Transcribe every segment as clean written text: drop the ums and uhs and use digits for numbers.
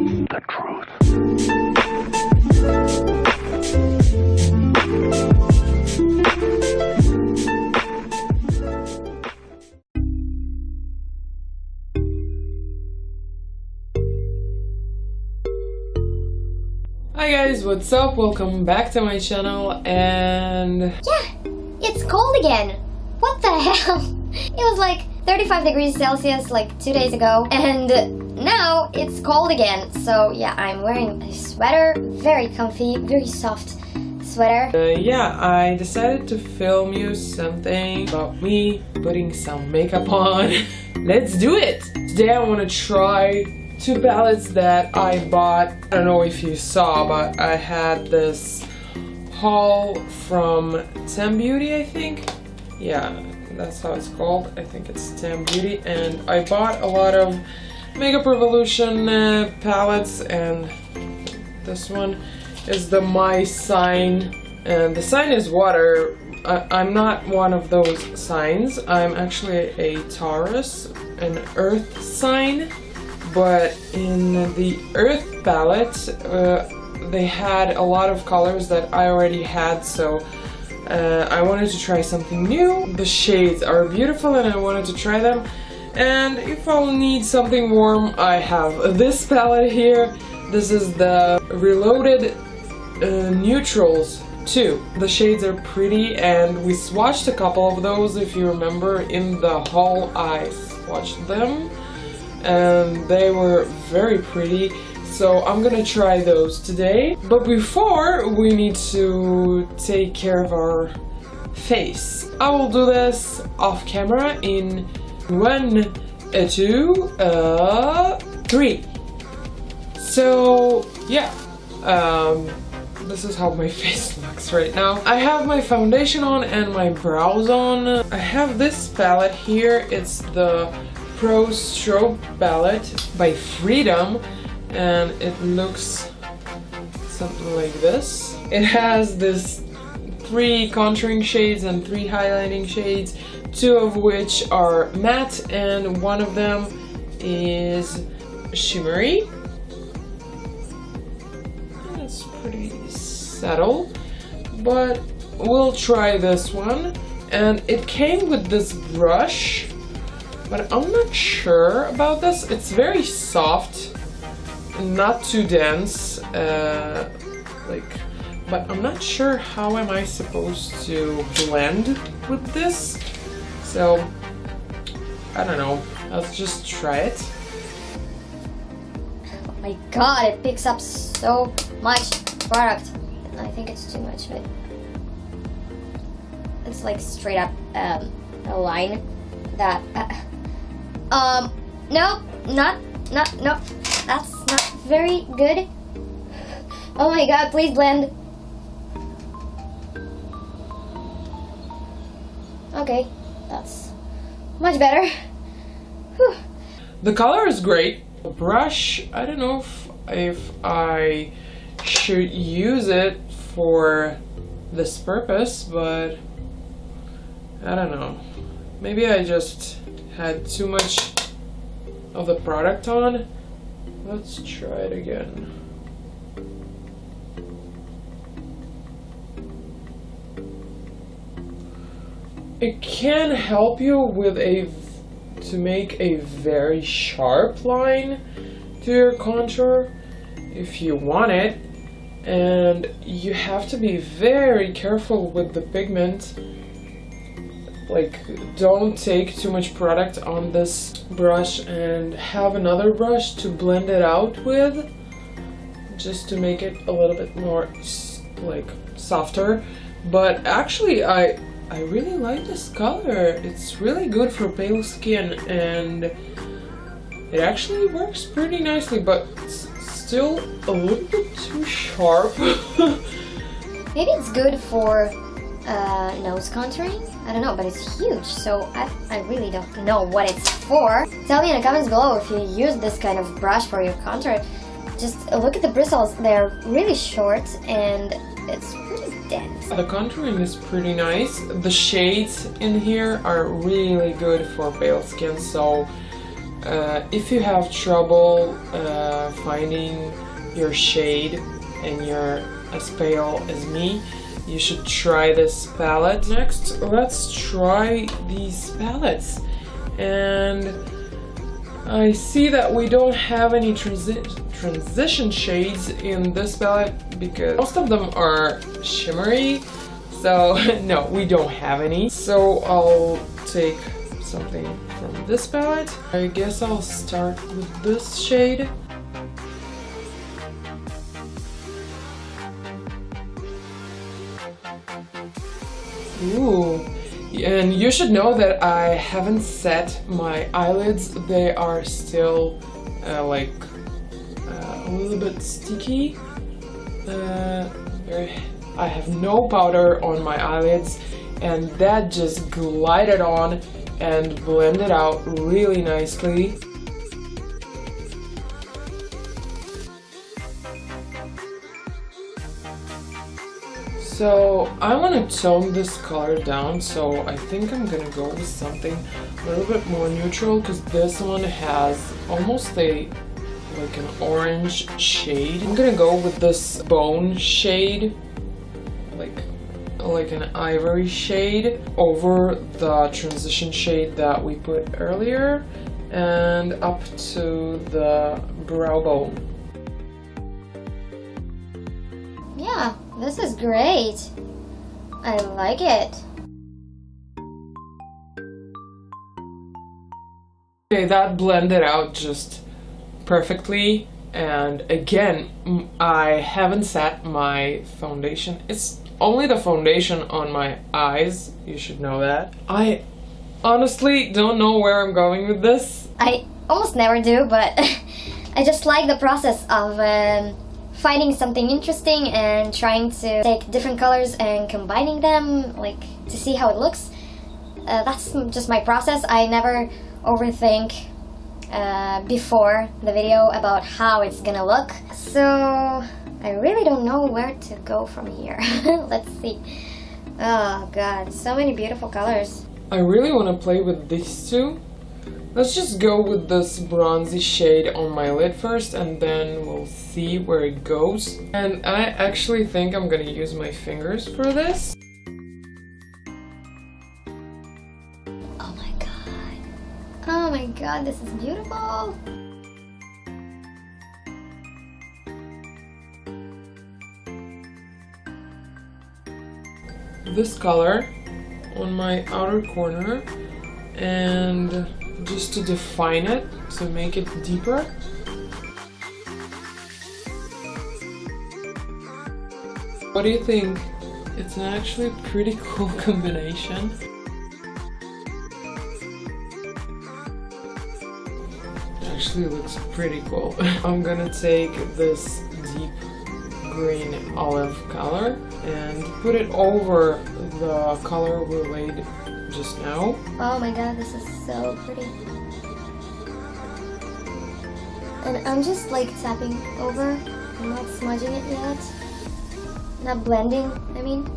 the truth. Hi guys, what's up? Welcome back to my channel. And yeah, it's cold again. What the hell? It was like 35 degrees Celsius like 2 days ago, and now it's cold again. So yeah, I'm wearing a sweater, very comfy, very soft sweater. yeah, I decided to film you something about me putting some makeup on. Let's do it! Today I want to try two palettes that I bought. I don't know if you saw, but I had this haul from Tam Beauty, I think. Yeah, that's how it's called. I think it's Tam Beauty. And I bought a lot of Makeup Revolution palettes, and this one is the My Sign. And the sign is water. I'm not one of those signs. I'm actually a Taurus, an earth sign. But in the Earth palette, they had a lot of colors that I already had, so I wanted to try something new. The shades are beautiful and I wanted to try them. And if I'll need something warm, I have this palette here. This is the Reloaded Neutrals 2. The shades are pretty, and we swatched a couple of those, if you remember, in the haul. I swatched them and they were very pretty, so I'm gonna try those today. But before, we need to take care of our face. I will do this off camera in 1, 2, 3. So yeah, this is how my face looks right now. I have my foundation on and my brows on. I have this palette here. It's the PRO Strobe Palette by Freedom, and it looks something like this. It has this 3 contouring shades and 3 highlighting shades, 2 of which are matte and 1 of them is shimmery. It's pretty subtle, but we'll try this one. And it came with this brush, but I'm not sure about this. It's very soft, not too dense, but I'm not sure how am I supposed to blend with this. So, I don't know. Let's just try it. Oh my god, it picks up so much product. I think it's too much, but it's like straight up a line that no, no, that's not very good. Oh my god, please blend. Okay, that's much better. Whew. The color is great. The brush, I don't know if I should use it for this purpose, but I don't know. Maybe I just had too much of the product on. Let's try it again. It can help you with to make a very sharp line to your contour if you want it, and you have to be very careful with the pigment. Like, don't take too much product on this brush and have another brush to blend it out with, just to make it a little bit more like softer. But actually I really like this color. It's really good for pale skin, and it actually works pretty nicely, but it's still a little bit too sharp. Maybe it's good for nose contouring. I don't know, but it's huge, so I really don't know what it's for. Tell me in the comments below if you use this kind of brush for your contour. Just look at the bristles. They're really short and it's pretty dense. The contouring is pretty nice. The shades in here are really good for pale skin, so if you have trouble finding your shade and you're as pale as me, you should try this palette. Next, let's try these palettes. And I see that we don't have any transition shades in this palette because most of them are shimmery. So no, we don't have any. So I'll take something from this palette. I guess I'll start with this shade. Ooh, and you should know that I haven't set my eyelids. They are still like a little bit sticky. I have no powder on my eyelids, and that just glided on and blended out really nicely. So I want to tone this color down, so I think I'm gonna go with something a little bit more neutral, because this one has almost like an orange shade. I'm gonna go with this bone shade, like an ivory shade, over the transition shade that we put earlier and up to the brow bone. Yeah, this is great. I like it. Okay, that blended out just perfectly. And again, I haven't set my foundation. It's only the foundation on my eyes. You should know that. I honestly don't know where I'm going with this. I almost never do, but I just like the process of finding something interesting and trying to take different colors and combining them, like, to see how it looks. That's just my process. I never overthink before the video about how it's gonna look. So I really don't know where to go from here. Let's see. Oh god, so many beautiful colors. I really want to play with these two. Let's just go with this bronzy shade on my lid first, and then we'll see where it goes. And I actually think I'm gonna use my fingers for this. Oh my god. Oh my god, this is beautiful. This color on my outer corner, and just to define it, to make it deeper. What do you think? It's actually a pretty cool combination. It actually looks pretty cool. I'm gonna take this deep green olive color and put it over the color we laid just now. Oh my god, this is so pretty. And I'm just like tapping over. I'm not smudging it yet. Not blending, I mean.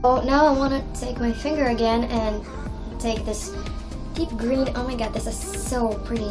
Oh, now I want to take my finger again and take this deep green. Oh my god, this is so pretty.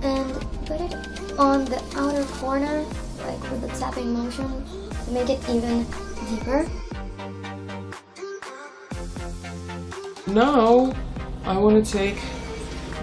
And put it on the outer corner, like with the tapping motion, to make it even deeper. Now I want to take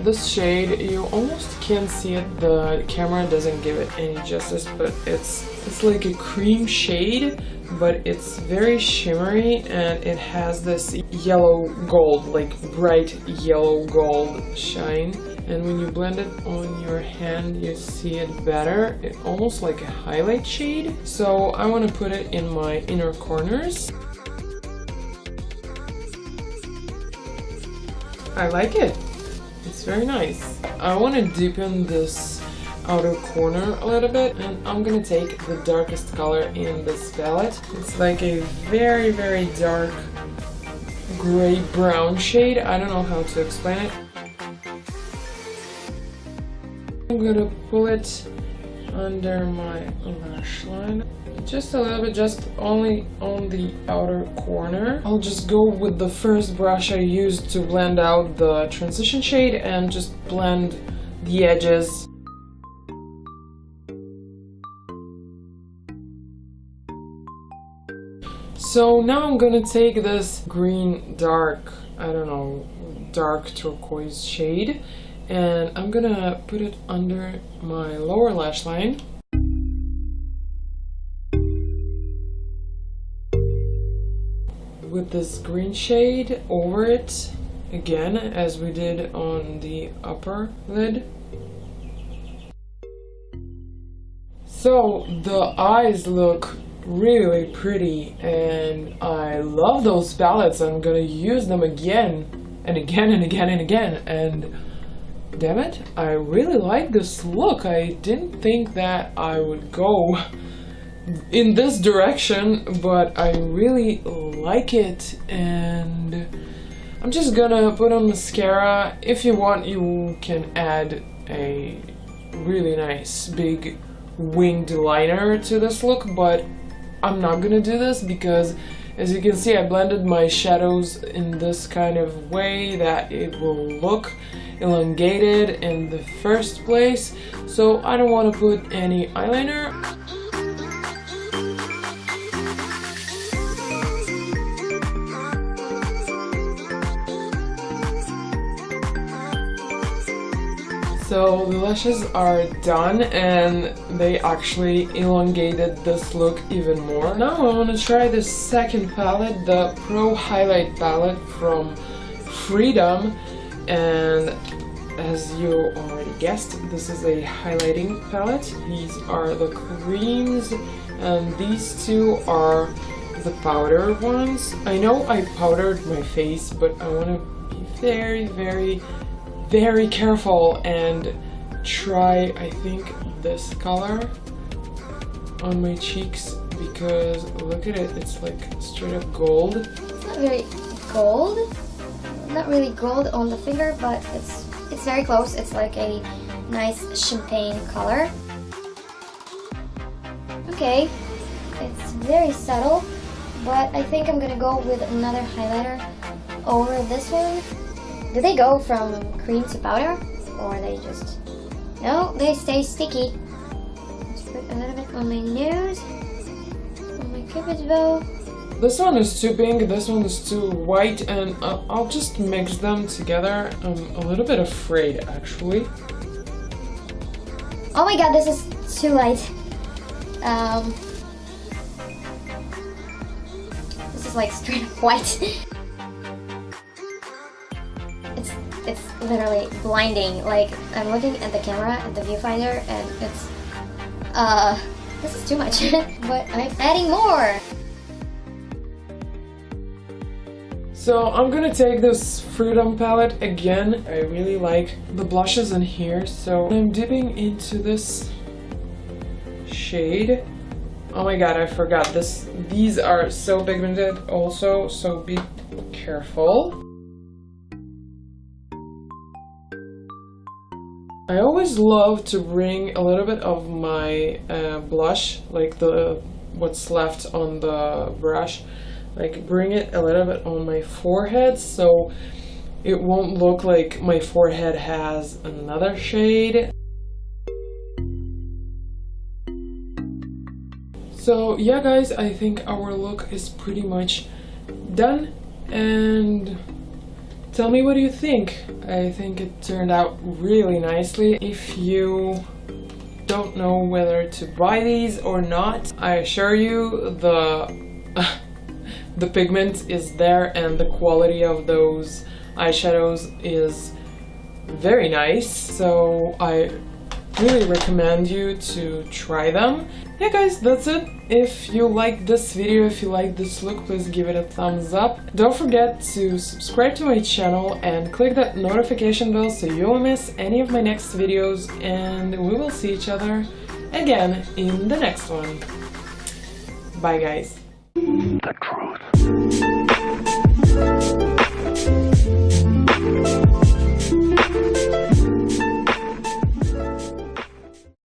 this shade. You almost can't see it, the camera doesn't give it any justice, but it's like a cream shade, but it's very shimmery, and it has this yellow gold, like bright yellow gold shine. And when you blend it on your hand, you see it better. It's almost like a highlight shade. So I want to put it in my inner corners. I like it. It's very nice. I want to deepen this outer corner a little bit, and I'm gonna take the darkest color in this palette. It's like a very, very dark gray brown shade. I don't know how to explain it. I'm gonna pull it under my lash line. Just a little bit, just only on the outer corner. I'll just go with the first brush I used to blend out the transition shade and just blend the edges. So now I'm gonna take this green dark, I don't know, dark turquoise shade, and I'm gonna put it under my lower lash line. With this green shade over it, again, as we did on the upper lid. So the eyes look really pretty and I love those palettes. I'm gonna use them again and again and again and again, and damn it, I really like this look. I didn't think that I would go in this direction, but I really like it. And I'm just gonna put on mascara. If you want, you can add a really nice big winged liner to this look, but I'm not gonna do this because, as you can see, I blended my shadows in this kind of way that it will look elongated in the first place, so I don't want to put any eyeliner. So the lashes are done and they actually elongated this look even more. Now I want to try the second palette, the Pro Highlight palette from Freedom, and as you already guessed, this is a highlighting palette. These are the creams and these two are the powder ones. I know I powdered my face, but I want to be very careful and try, I think, this color on my cheeks, because look at it, it's like straight up gold. It's not very gold, not really gold on the finger, but it's very close. It's like a nice champagne color. Okay, it's very subtle, but I think I'm gonna go with another highlighter over this one. Do they go from cream to powder, or they just... No, they stay sticky. Let's put a little bit on my nose, on my cupid's bow. This one is too pink, this one is too white, and I'll just mix them together. I'm a little bit afraid, actually. Oh my god, this is too light. This is like straight up white. It's literally blinding. Like, I'm looking at the camera, at the viewfinder, and it's... this is too much. But I'm adding more! So I'm gonna take this Freedom palette again. I really like the blushes in here, so I'm dipping into this shade. Oh my god, I forgot this. These are so pigmented also, so be careful. I always love to bring a little bit of my blush, like what's left on the brush, like bring it a little bit on my forehead so it won't look like my forehead has another shade. So yeah guys, I think our look is pretty much done, and tell me what do you think. I think it turned out really nicely. If you don't know whether to buy these or not, I assure you the pigment is there and the quality of those eyeshadows is very nice, so I really recommend you to try them. Yeah guys, that's it. If you liked this video, if you like this look, please give it a thumbs up. Don't forget to subscribe to my channel and click that notification bell so you won't miss any of my next videos, and we will see each other again in the next one. Bye guys. The truth.